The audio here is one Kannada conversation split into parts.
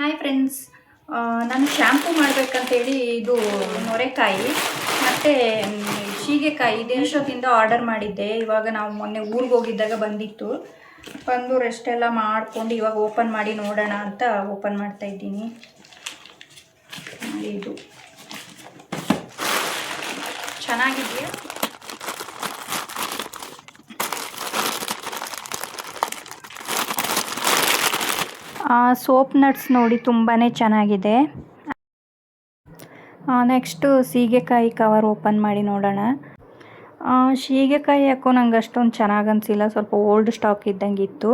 ಹಾಯ್ ಫ್ರೆಂಡ್ಸ್, ನಾನು ಶ್ಯಾಂಪು ಮಾಡಬೇಕಂತೇಳಿ ಇದು ನೊರೆಕಾಯಿ ಮತ್ತು ಶೀಗೆಕಾಯಿ ದೇಶದಿಂದ ಆರ್ಡರ್ ಮಾಡಿದ್ದೆ. ಇವಾಗ ನಾವು ಮೊನ್ನೆ ಊರಿಗೆ ಹೋಗಿದ್ದಾಗ ಬಂದು ರೆಸ್ಟ್ ಎಲ್ಲ ಮಾಡ್ಕೊಂಡು ಇವಾಗ ಓಪನ್ ಮಾಡಿ ನೋಡೋಣ ಅಂತ ಓಪನ್ ಮಾಡ್ತಾ ಇದ್ದೀನಿ. ಇದು ಚೆನ್ನಾಗಿದೆಯಾ? ಸೋಪ್ ನಟ್ಸ್ ನೋಡಿ ತುಂಬಾ ಚೆನ್ನಾಗಿದೆ. ನೆಕ್ಸ್ಟು ಸೀಗೆಕಾಯಿ ಕವರ್ ಓಪನ್ ಮಾಡಿ ನೋಡೋಣ. ಸೀಗೆಕಾಯಿ ಯಾಕೋ ನಂಗೆ ಅಷ್ಟೊಂದು ಚೆನ್ನಾಗಿ ಅನಿಸಿಲ್ಲ, ಸ್ವಲ್ಪ ಓಲ್ಡ್ ಸ್ಟಾಕ್ ಇದ್ದಂಗೆ ಇತ್ತು.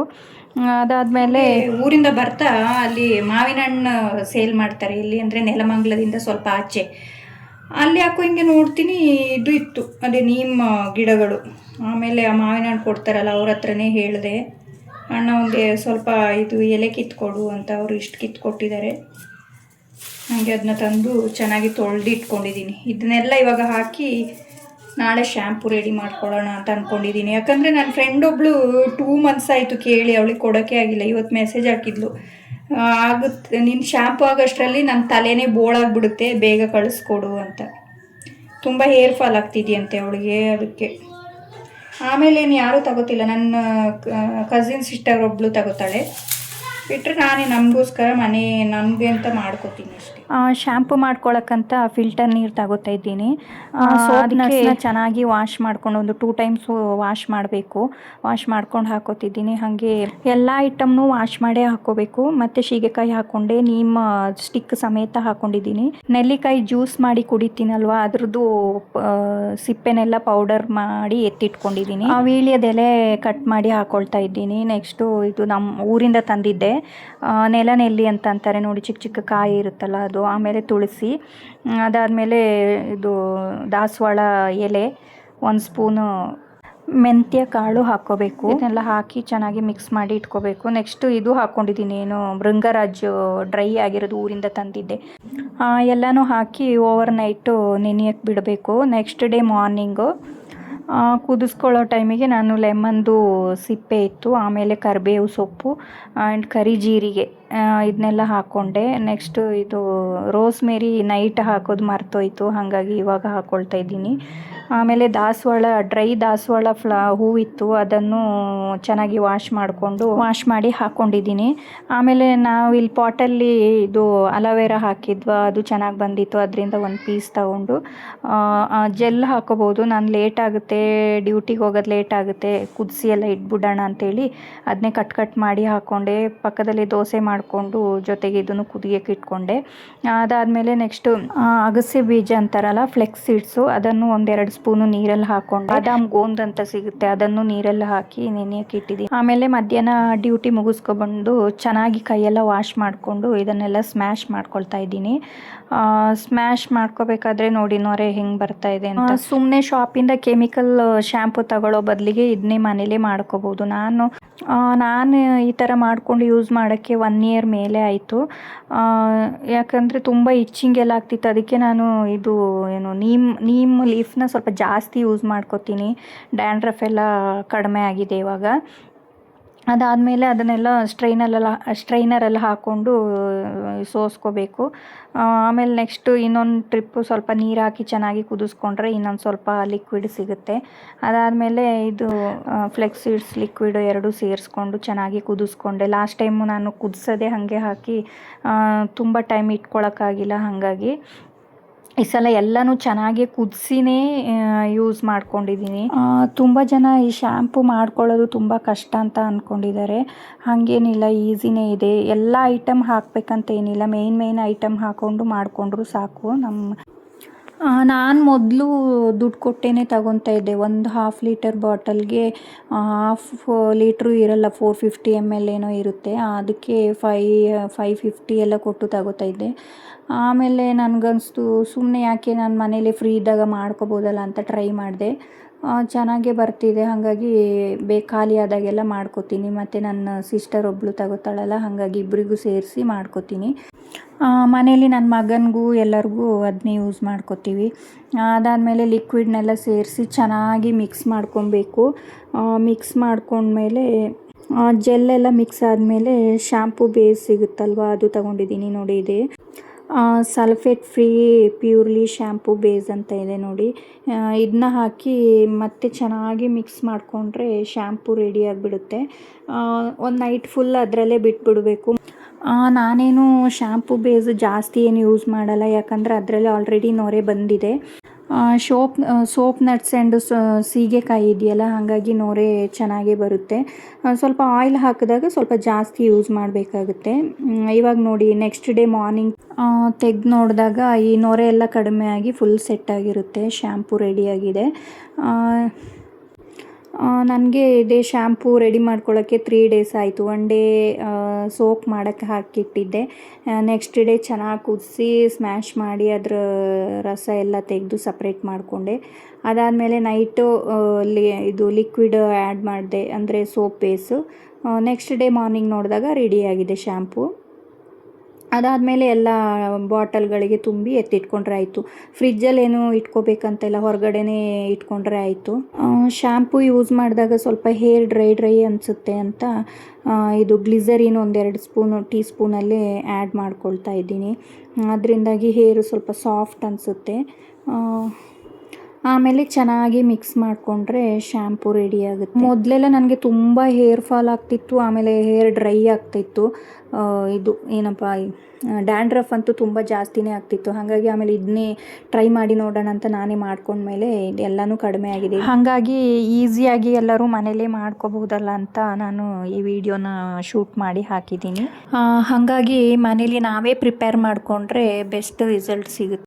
ಅದಾದಮೇಲೆ ಊರಿಂದ ಬರ್ತಾ ಅಲ್ಲಿ ಮಾವಿನ ಹಣ್ಣು ಸೇಲ್ ಮಾಡ್ತಾರೆ. ಇಲ್ಲಿ ಅಂದರೆ ನೆಲಮಂಗಲದಿಂದ ಸ್ವಲ್ಪ ಆಚೆ. ಅಲ್ಲಿ ಯಾಕೋ ಹಿಂಗೆ ನೋಡ್ತೀನಿ, ಇದು ಇತ್ತು, ಅದೇ ನೀಮ್ ಗಿಡಗಳು. ಆಮೇಲೆ ಆ ಮಾವಿನ ಹಣ್ಣು ಕೊಡ್ತಾರಲ್ಲ, ಅವ್ರ ಹತ್ರನೇ ಹೇಳಿದೆ, ಅಣ್ಣ ಒಂದು ಸ್ವಲ್ಪ ಇದು ಎಲೆ ಕಿತ್ಕೊಡು ಅಂತ. ಅವರು ಇಷ್ಟು ಕಿತ್ಕೊಟ್ಟಿದ್ದಾರೆ. ನನಗೆ ಅದನ್ನ ತಂದು ಚೆನ್ನಾಗಿ ತೊಳೆದು ಇಟ್ಕೊಂಡಿದ್ದೀನಿ. ಇದನ್ನೆಲ್ಲ ಇವಾಗ ಹಾಕಿ ನಾಳೆ ಶ್ಯಾಂಪು ರೆಡಿ ಮಾಡ್ಕೊಳ್ಳೋಣ ಅಂತ ಅಂದ್ಕೊಂಡಿದ್ದೀನಿ. ಯಾಕಂದರೆ ನನ್ನ ಫ್ರೆಂಡ್ ಒಬ್ಬಳು 2 months ಆಯಿತು ಕೇಳಿ, ಅವಳಿಗೆ ಕೊಡೋಕ್ಕೆ ಆಗಿಲ್ಲ. ಇವತ್ತು ಮೆಸೇಜ್ ಹಾಕಿದ್ಲು, ಆಗುತ್ತೆ ನಿನ್ನ ಶ್ಯಾಂಪು ಆಗೋಷ್ಟರಲ್ಲಿ ನನ್ನ ತಲೆನೇ ಬೋಳಾಗ್ಬಿಡುತ್ತೆ, ಬೇಗ ಕಳಿಸ್ಕೊಡು ಅಂತ. ತುಂಬ ಹೇರ್ ಫಾಲ್ ಆಗ್ತಿದೆಯಂತೆ ಅವಳಿಗೆ, ಅದಕ್ಕೆ. ಆಮೇಲೆ ಯಾರೂ ತಗೋತಿಲ್ಲ. ನನ್ನ ಕಸಿನ್ ಸಿಸ್ಟರ್ ಒಬ್ಬಳು ತಗೋತಾಳೆ, ಬಿಟ್ಟರೆ ನಾನೇ ನಮಗೋಸ್ಕರ ನನಗೆ ಅಂತ ಮಾಡ್ಕೋತೀನಿ ಅಷ್ಟೇ. ಶ್ಯಾಂಪು ಮಾಡ್ಕೊಳಕ್ಕಂತ ಫಿಲ್ಟರ್ ನೀರು ತಗೋತಾ ಇದ್ದೀನಿ. ಅದಕ್ಕೆ ಚೆನ್ನಾಗಿ ವಾಶ್ ಮಾಡ್ಕೊಂಡು ಒಂದು 2 times ವಾಶ್ ಮಾಡಬೇಕು. ವಾಶ್ ಮಾಡ್ಕೊಂಡು ಹಾಕೋತಿದ್ದೀನಿ. ಹಾಗೆ ಎಲ್ಲ ಐಟಮ್ನು ವಾಶ್ ಮಾಡೇ ಹಾಕೋಬೇಕು. ಮತ್ತು ಸೀಗೆಕಾಯಿ ಹಾಕ್ಕೊಂಡೆ, ನೀಮ್ ಸ್ಟಿಕ್ ಸಮೇತ ಹಾಕ್ಕೊಂಡಿದ್ದೀನಿ. ನೆಲ್ಲಿಕಾಯಿ ಜ್ಯೂಸ್ ಮಾಡಿ ಕುಡಿತೀನಲ್ವ, ಅದ್ರದ್ದು ಸಿಪ್ಪೆನೆಲ್ಲ ಪೌಡರ್ ಮಾಡಿ ಎತ್ತಿಟ್ಕೊಂಡಿದ್ದೀನಿ. ವೀಳ್ಯದೆಲೆ ಕಟ್ ಮಾಡಿ ಹಾಕೊಳ್ತಾ ಇದ್ದೀನಿ. ನೆಕ್ಸ್ಟು ಇದು ನಮ್ಮ ಊರಿಂದ ತಂದಿದ್ದೆ, ನೆಲ್ಲಿ ಅಂತ ಅಂತಾರೆ ನೋಡಿ, ಚಿಕ್ಕ ಚಿಕ್ಕ ಕಾಯಿ ಇರುತ್ತಲ್ಲ ಅದು. ಆಮೇಲೆ ತುಳಸಿ, ಅದಾದಮೇಲೆ ಇದು ದಾಸವಾಳ ಎಲೆ, 1 ಸ್ಪೂನು ಮೆಂತ್ಯ ಕಾಳು ಹಾಕ್ಕೋಬೇಕು. ಇದನ್ನೆಲ್ಲ ಹಾಕಿ ಚೆನ್ನಾಗಿ ಮಿಕ್ಸ್ ಮಾಡಿ ಇಟ್ಕೋಬೇಕು. ನೆಕ್ಸ್ಟು ಇದು ಹಾಕ್ಕೊಂಡಿದ್ದೀನಿ, ಏನು ಭೃಂಗರಾಜ್ ಡ್ರೈ ಆಗಿರೋದು ಊರಿಂದ ತಂದಿದ್ದೆ. ಎಲ್ಲನೂ ಹಾಕಿ ಓವರ್ ನೈಟು ನೆನೆಯಕ್ಕೆ ಬಿಡಬೇಕು. ನೆಕ್ಸ್ಟ್ ಡೇ ಮಾರ್ನಿಂಗು ಕುದಿಸ್ಕೊಳ್ಳೋ ಟೈಮಿಗೆ ನಾನು ಲೆಮನ್ದು ಸಿಪ್ಪೆ ಇತ್ತು, ಆಮೇಲೆ ಕರಿಬೇವು ಸೊಪ್ಪು ಆ್ಯಂಡ್ ಕರಿ ಜೀರಿಗೆ ಇದನ್ನೆಲ್ಲ ಹಾಕ್ಕೊಂಡೆ. ನೆಕ್ಸ್ಟು ಇದು ರೋಸ್ಮೇರಿ ನೈಟ್ ಹಾಕೋದು ಮರ್ತೋಯ್ತು, ಹಾಗಾಗಿ ಇವಾಗ ಹಾಕ್ಕೊಳ್ತಾ ಇದ್ದೀನಿ. ಆಮೇಲೆ ಡ್ರೈ ದಾಸವಾಳ ಹೂವಿತ್ತು, ಅದನ್ನು ಚೆನ್ನಾಗಿ ವಾಶ್ ಮಾಡಿ ಹಾಕ್ಕೊಂಡಿದ್ದೀನಿ. ಆಮೇಲೆ ನಾವು ಇಲ್ಲಿ ಪಾಟಲ್ಲಿ ಇದು ಅಲೋವೆರಾ ಹಾಕಿದ್ವಾ, ಅದು ಚೆನ್ನಾಗಿ ಬಂದಿತ್ತು. ಅದರಿಂದ 1 ಪೀಸ್ ತಗೊಂಡು ಜೆಲ್ ಹಾಕೋಬೋದು. ನಾನು ಲೇಟ್ ಆಗುತ್ತೆ, ಡ್ಯೂಟಿಗೆ ಹೋಗೋದು ಲೇಟ್ ಆಗುತ್ತೆ, ಕುದಿಸಿ ಎಲ್ಲ ಇಟ್ಬಿಡೋಣ ಅಂತೇಳಿ ಅದನ್ನೇ ಕಟ್ ಮಾಡಿ ಹಾಕ್ಕೊಂಡೆ. ಪಕ್ಕದಲ್ಲಿ ದೋಸೆ ಮಾಡಿಕೊಂಡು ಜೊತೆಗೆ ಇದನ್ನು ಕುದಿಯೋಕೆ ಇಟ್ಕೊಂಡೆ. ಅದಾದಮೇಲೆ ನೆಕ್ಸ್ಟು ಅಗಸೆ ಬೀಜ ಅಂತಾರಲ್ಲ, ಫ್ಲೆಕ್ಸ್ ಸೀಡ್ಸು, ಅದನ್ನು 1-2 ಸ್ಪೂನು ನೀರಲ್ಲಿ ಹಾಕ್ಕೊಂಡು, ಬಾದಾಮ್ ಗೋಂದ್ ಅಂತ ಸಿಗುತ್ತೆ, ಅದನ್ನು ನೀರಲ್ಲಿ ಹಾಕಿ ನೆನೆಯೋಕೆ ಇಟ್ಟಿದ್ದೀನಿ. ಆಮೇಲೆ ಮಧ್ಯಾಹ್ನ ಡ್ಯೂಟಿ ಮುಗಿಸ್ಕೊಬಂದು ಚೆನ್ನಾಗಿ ಕೈಯೆಲ್ಲ ವಾಶ್ ಮಾಡಿಕೊಂಡು ಇದನ್ನೆಲ್ಲ ಸ್ಮ್ಯಾಶ್ ಮಾಡ್ಕೊಳ್ತಾ ಇದ್ದೀನಿ. ಸ್ಮ್ಯಾಶ್ ಮಾಡ್ಕೋಬೇಕಾದ್ರೆ ನೋಡಿ ನೊರೆ ಹೆಂಗೆ ಬರ್ತಾ ಇದೆ ಅಂತ. ಸುಮ್ಮನೆ ಶಾಪಿಂದ ಕೆಮಿಕಲ್ ಶ್ಯಾಂಪು ತಗೊಳ್ಳೋ ಬದಲಿಗೆ ಇದನ್ನೇ ಮನೇಲೇ ಮಾಡ್ಕೋಬೋದು. ನಾನು ಈ ಥರ ಮಾಡ್ಕೊಂಡು ಯೂಸ್ ಮಾಡೋಕ್ಕೆ 1 year ಮೇಲೆ ಆಯಿತು. ಯಾಕಂದರೆ ತುಂಬ ಇಚ್ಚಿಂಗ್ ಎಲ್ಲ ಆಗ್ತಿತ್ತು. ಅದಕ್ಕೆ ನಾನು ಇದು ನೀಮ್ ಲೀಫ್ನ ಸ್ವಲ್ಪ ಜಾಸ್ತಿ ಯೂಸ್ ಮಾಡ್ಕೋತೀನಿ. ಡ್ಯಾಂಡ್ರಫ್ ಎಲ್ಲ ಕಡಿಮೆ ಆಗಿದೆ ಇವಾಗ. ಅದಾದಮೇಲೆ ಅದನ್ನೆಲ್ಲ ಸ್ಟ್ರೈನರಲ್ಲಿ ಹಾಕ್ಕೊಂಡು ಸೋಸ್ಕೋಬೇಕು. ಆಮೇಲೆ ನೆಕ್ಸ್ಟು ಇನ್ನೊಂದು ಟ್ರಿಪ್ಪು ಸ್ವಲ್ಪ ನೀರು ಹಾಕಿ ಚೆನ್ನಾಗಿ ಕುದಿಸ್ಕೊಂಡ್ರೆ ಇನ್ನೊಂದು ಸ್ವಲ್ಪ ಲಿಕ್ವಿಡ್ ಸಿಗುತ್ತೆ. ಅದಾದಮೇಲೆ ಇದು ಫ್ಲೆಕ್ಸ್ ಸೀಡ್ಸ್ ಲಿಕ್ವಿಡ್ 2 ಸೇರಿಸ್ಕೊಂಡು ಚೆನ್ನಾಗಿ ಕುದಿಸ್ಕೊಂಡೆ. ಲಾಸ್ಟ್ ಟೈಮು ನಾನು ಕುದಿಸೋದೆ ಹಾಗೆ ಹಾಕಿ ತುಂಬ ಟೈಮ್ ಇಟ್ಕೊಳ್ಳೋಕ್ಕಾಗಿಲ್ಲ, ಹಾಗಾಗಿ ಈ ಸಲ ಎಲ್ಲನೂ ಚೆನ್ನಾಗಿ ಕುದಿಸಿನೇ ಯೂಸ್ ಮಾಡ್ಕೊಂಡಿದ್ದೀನಿ. ತುಂಬ ಜನ ಈ ಶ್ಯಾಂಪು ಮಾಡ್ಕೊಳ್ಳೋದು ತುಂಬ ಕಷ್ಟ ಅಂತ ಅಂದ್ಕೊಂಡಿದ್ದಾರೆ. ಹಾಗೇನಿಲ್ಲ, ಈಸಿನೇ ಇದೆ. ಎಲ್ಲ ಐಟಮ್ ಹಾಕಬೇಕಂತ ಏನಿಲ್ಲ, ಮೇಯ್ನ್ ಐಟಮ್ ಹಾಕ್ಕೊಂಡು ಮಾಡಿಕೊಂಡ್ರು ಸಾಕು. ನಾನು ಮೊದಲು ದುಡ್ಡು ಕೊಟ್ಟೇ ತಗೊತಾ ಇದ್ದೆ. 1/2 ಲೀಟರ್ ಬಾಟಲ್ಗೆ 1/2 ಲೀಟ್ರು ಇರಲ್ಲ, 450 ml ಏನೋ ಇರುತ್ತೆ. ಅದಕ್ಕೆ 550 ಎಲ್ಲ ಕೊಟ್ಟು ತಗೋತಾ ಇದ್ದೆ. ಆಮೇಲೆ ನನಗನ್ನಿಸ್ತು, ಸುಮ್ಮನೆ ಯಾಕೆ, ನಾನು ಮನೇಲಿ ಫ್ರೀ ಇದ್ದಾಗ ಮಾಡ್ಕೋಬೋದಲ್ಲ ಅಂತ ಟ್ರೈ ಮಾಡಿದೆ. ಚೆನ್ನಾಗೇ ಬರ್ತಿದೆ. ಹಾಗಾಗಿ ಖಾಲಿ ಆದಾಗೆಲ್ಲ ಮಾಡ್ಕೋತೀನಿ. ಮತ್ತು ನನ್ನ ಸಿಸ್ಟರ್ ಒಬ್ಬಳು ತಗೋತಾಳಲ್ಲ, ಹಾಗಾಗಿ ಇಬ್ಬರಿಗೂ ಸೇರಿಸಿ ಮಾಡ್ಕೋತೀನಿ. ಮನೇಲಿ ನನ್ನ ಮಗನಿಗೂ ಎಲ್ಲರಿಗೂ ಅದನ್ನೇ ಯೂಸ್ ಮಾಡ್ಕೋತೀವಿ. ಅದಾದಮೇಲೆ ಲಿಕ್ವಿಡ್ನೆಲ್ಲ ಸೇರಿಸಿ ಚೆನ್ನಾಗಿ ಮಿಕ್ಸ್ ಮಾಡ್ಕೊಬೇಕು. ಮಿಕ್ಸ್ ಮಾಡ್ಕೊಂಡ್ಮೇಲೆ ಜೆಲ್ಲೆಲ್ಲ ಮಿಕ್ಸ್ ಆದಮೇಲೆ ಶ್ಯಾಂಪು ಬೇಸ್ ಸಿಗುತ್ತಲ್ವ ಅದು ತಗೊಂಡಿದ್ದೀನಿ ನೋಡಿ. ಇದೆ sulphate free purely shampoo base ಅಂತ ಇದೆ ನೋಡಿ. ಇದನ್ನ ಹಾಕಿ ಮತ್ತೆ ಚೆನ್ನಾಗಿ ಮಿಕ್ಸ್ ಮಾಡಿಕೊಂಡ್ರೆ ಶ್ಯಾಂಪು ರೆಡಿ ಆಗಿಬಿಡುತ್ತೆ. ಒಂದು ನೈಟ್ ಫುಲ್ ಅದರಲ್ಲೇ ಬಿಟ್ಬಿಡಬೇಕು. ನಾನೇನು ಶ್ಯಾಂಪು ಬೇಸ್ ಜಾಸ್ತಿ ಏನು ಯೂಸ್ ಮಾಡಲ್ಲ, ಯಾಕಂದರೆ ಅದರಲ್ಲಿ ಆಲ್ರೆಡಿ ನೊರೆ ಬಂದಿದೆ. ಸೋಪ್ ನಟ್ಸ್ ಆ್ಯಂಡ್ ಸೀಗೆಕಾಯಿ ಇದೆಯಲ್ಲ, ಹಾಗಾಗಿ ನೊರೆ ಚೆನ್ನಾಗೇ ಬರುತ್ತೆ. ಸ್ವಲ್ಪ ಆಯಿಲ್ ಹಾಕಿದಾಗ ಸ್ವಲ್ಪ ಜಾಸ್ತಿ ಯೂಸ್ ಮಾಡಬೇಕಾಗುತ್ತೆ. ಇವಾಗ ನೋಡಿ ನೆಕ್ಸ್ಟ್ ಡೇ ಮಾರ್ನಿಂಗ್ ತೆಗೆದು ನೋಡಿದಾಗ ಈ ನೊರೆ ಎಲ್ಲ ಕಡಿಮೆ ಆಗಿ ಫುಲ್ ಸೆಟ್ ಆಗಿರುತ್ತೆ. ಶ್ಯಾಂಪು ರೆಡಿಯಾಗಿದೆ. ನನಗೆ ಇದೇ ಶ್ಯಾಂಪು ರೆಡಿ ಮಾಡ್ಕೊಳ್ಳೋಕ್ಕೆ 3 ಡೇಸ್ ಆಯಿತು. 1 ಡೇ ಸೋಕ್ ಮಾಡೋಕ್ಕೆ ಹಾಕಿಟ್ಟಿದ್ದೆ. ನೆಕ್ಸ್ಟ್ ಡೇ ಚೆನ್ನಾಗಿ ಕುದಿಸಿ ಸ್ಮ್ಯಾಶ್ ಮಾಡಿ ಅದರ ರಸ ಎಲ್ಲ ತೆಗೆದು ಸಪ್ರೇಟ್ ಮಾಡಿಕೊಂಡೆ. ಅದಾದಮೇಲೆ ನೈಟು ಇದು ಲಿಕ್ವಿಡ್ ಆ್ಯಡ್ ಮಾಡಿದೆ, ಅಂದರೆ ಸೋಪ್ ಬೇಸು. ನೆಕ್ಸ್ಟ್ ಡೇ ಮಾರ್ನಿಂಗ್ ನೋಡಿದಾಗ ರೆಡಿಯಾಗಿದೆ ಶ್ಯಾಂಪು. ಅದಾದಮೇಲೆ ಎಲ್ಲ ಬಾಟಲ್ಗಳಿಗೆ ತುಂಬಿ ಎತ್ತಿಟ್ಕೊಂಡ್ರೆ ಆಯಿತು. ಫ್ರಿಜ್ಜಲ್ಲೇನು ಇಟ್ಕೋಬೇಕಂತೆಲ್ಲ, ಹೊರಗಡೆನೇ ಇಟ್ಕೊಂಡ್ರೆ ಆಯಿತು. ಶ್ಯಾಂಪು ಯೂಸ್ ಮಾಡಿದಾಗ ಸ್ವಲ್ಪ ಹೇರ್ ಡ್ರೈ ಅನಿಸುತ್ತೆ ಅಂತ ಇದು ಗ್ಲಿಸರಿನ್ 1-2 ಟೀ ಸ್ಪೂನಲ್ಲೇ ಆ್ಯಡ್ ಮಾಡ್ಕೊಳ್ತಾ ಇದ್ದೀನಿ. ಅದರಿಂದಾಗಿ ಹೇರು ಸ್ವಲ್ಪ ಸಾಫ್ಟ್ ಅನಿಸುತ್ತೆ. ಆಮೇಲೆ ಚೆನ್ನಾಗಿ ಮಿಕ್ಸ್ ಮಾಡಿಕೊಂಡ್ರೆ ಶ್ಯಾಂಪು ರೆಡಿ ಆಗುತ್ತೆ. ಮೊದಲೆಲ್ಲ ನನಗೆ ತುಂಬ ಹೇರ್ ಫಾಲ್ ಆಗ್ತಿತ್ತು, ಆಮೇಲೆ ಹೇರ್ ಡ್ರೈ ಆಗ್ತಿತ್ತು. ಇದು ಏನಪ್ಪ ಡ್ಯಾಂಡ್ರಫ್ ಅಂತೂ ತುಂಬ ಜಾಸ್ತಿನೇ ಆಗ್ತಿತ್ತು. ಹಾಗಾಗಿ ಆಮೇಲೆ ಇದನ್ನೇ ಟ್ರೈ ಮಾಡಿ ನೋಡೋಣ ಅಂತ ನಾನೇ ಮಾಡ್ಕೊಂಡ್ಮೇಲೆ ಇದೆಲ್ಲನೂ ಕಡಿಮೆ ಆಗಿದೆ. ಹಾಗಾಗಿ ಈಸಿಯಾಗಿ ಎಲ್ಲರೂ ಮನೇಲೇ ಮಾಡ್ಕೋಬಹುದಲ್ಲ ಅಂತ ನಾನು ಈ ವಿಡಿಯೋನ ಶೂಟ್ ಮಾಡಿ ಹಾಕಿದ್ದೀನಿ. ಹಾಗಾಗಿ ಮನೇಲಿ ನಾವೇ ಪ್ರಿಪೇರ್ ಮಾಡಿಕೊಂಡ್ರೆ ಬೆಸ್ಟ್ ರಿಸಲ್ಟ್ ಸಿಗುತ್ತೆ.